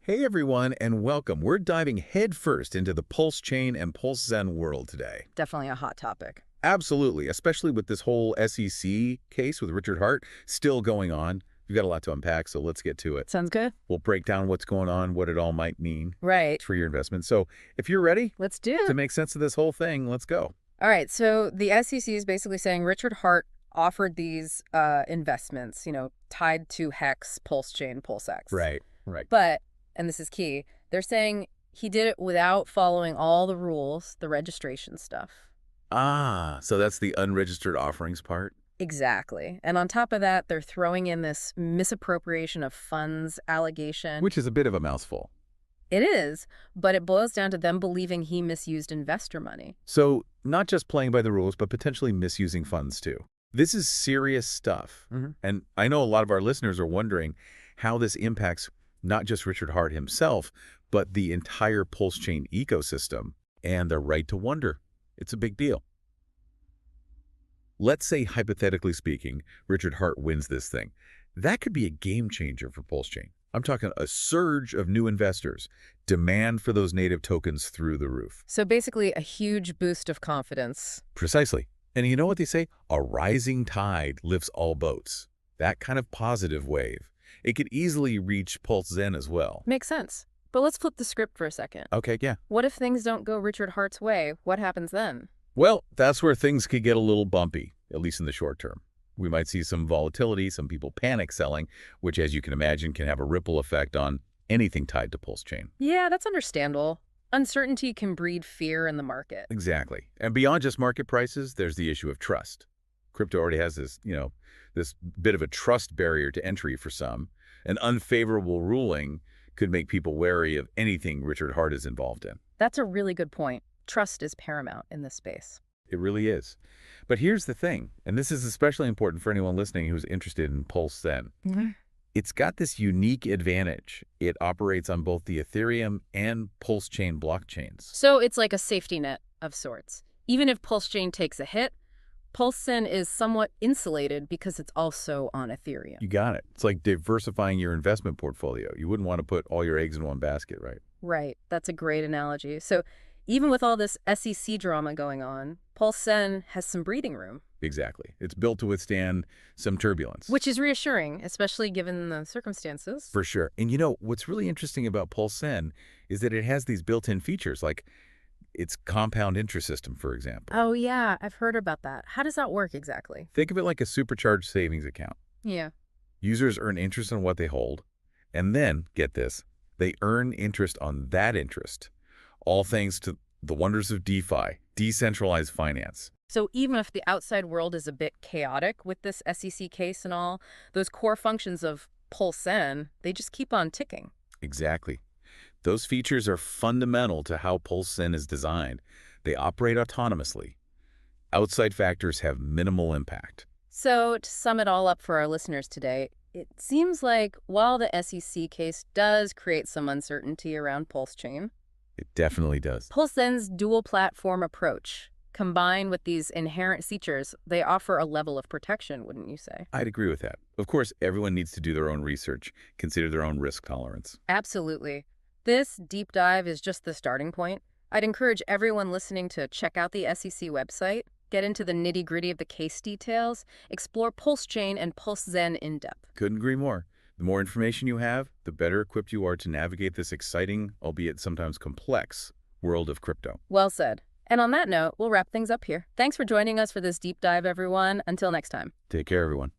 Hey everyone, and welcome. We're diving headfirst into the Pulse Chain and Pulse Zen world today. Definitely a hot topic. Absolutely, especially with this whole SEC case with Richard Hart still going on. We've got a lot to unpack, so let's get to it. Sounds good. We'll break down what's going on, what it all might mean Right. for your investment. So if you're ready Let's do to it. make sense of this whole thing, let's go. All right. So the SEC is basically saying Richard Hart offered these investments, tied to Hex, PulseChain, PulseX. Right. But, and this is key, they're saying he did it without following all the rules, the registration stuff. Ah, so that's the unregistered offerings part? Exactly. And on top of that, they're throwing in this misappropriation of funds allegation. Which is a bit of a mouthful. It is, but it boils down to them believing he misused investor money. So not just playing by the rules, but potentially misusing funds too. This is serious stuff. And I know a lot of our listeners are wondering how this impacts not just Richard Hart himself, but the entire Pulse Chain ecosystem and their right to wonder. It's a big deal. Let's say, hypothetically speaking, Richard Hart wins this thing. That could be a game changer for Pulse Chain. I'm talking a surge of new investors, demand for those native tokens through the roof. So basically a huge boost of confidence. Precisely. And you know what they say? A rising tide lifts all boats. That kind of positive wave. It could easily reach Pulse Zen as well. Makes sense. But let's flip the script for a second. Okay, yeah. What if things don't go Richard Hart's way? What happens then? Well, that's where things could get a little bumpy, at least in the short term. We might see some volatility, some people panic selling, which, as you can imagine, can have a ripple effect on anything tied to Pulse Chain. Yeah, that's understandable. Uncertainty can breed fear in the market. Exactly. And beyond just market prices, there's the issue of trust. Crypto already has this, this bit of a trust barrier to entry for some. An unfavorable ruling could make people wary of anything Richard Hart is involved in. That's a really good point. Trust is paramount in this space. It really is. But here's the thing, and this is especially important for anyone listening who's interested in Pulse Zen. It's got this unique advantage. It operates on both the Ethereum and PulseChain blockchains. So it's like a safety net of sorts. Even if PulseChain takes a hit, Pulse Zen is somewhat insulated because it's also on Ethereum. You got it. It's like diversifying your investment portfolio. You wouldn't want to put all your eggs in one basket, right? Right. That's a great analogy. So even with all this SEC drama going on, Pulse Zen has some breathing room. Exactly. It's built to withstand some turbulence. Which is reassuring, especially given the circumstances. For sure. And what's really interesting about Pulse Zen is that it has these built-in features like its compound interest system, for example. Oh, yeah. I've heard about that. How does that work exactly? Think of it like a supercharged savings account. Yeah. Users earn interest on what they hold, and then, get this, they earn interest on that interest, all thanks to the wonders of DeFi, decentralized finance. So even if the outside world is a bit chaotic with this SEC case and all, those core functions of Pulse Zen, they just keep on ticking. Exactly. Those features are fundamental to how Pulse Zen is designed. They operate autonomously. Outside factors have minimal impact. So to sum it all up for our listeners today, it seems like while the SEC case does create some uncertainty around PulseChain, It definitely does. Pulse Zen's dual platform approach, combined with these inherent features, they offer a level of protection, wouldn't you say? I'd agree with that. Of course, everyone needs to do their own research, consider their own risk tolerance. Absolutely. This deep dive is just the starting point. I'd encourage everyone listening to check out the SEC website, get into the nitty-gritty of the case details, explore PulseChain and Pulse Zen in depth. Couldn't agree more. The more information you have, the better equipped you are to navigate this exciting, albeit sometimes complex, world of crypto. Well said. And on that note, we'll wrap things up here. Thanks for joining us for this deep dive, everyone. Until next time. Take care, everyone.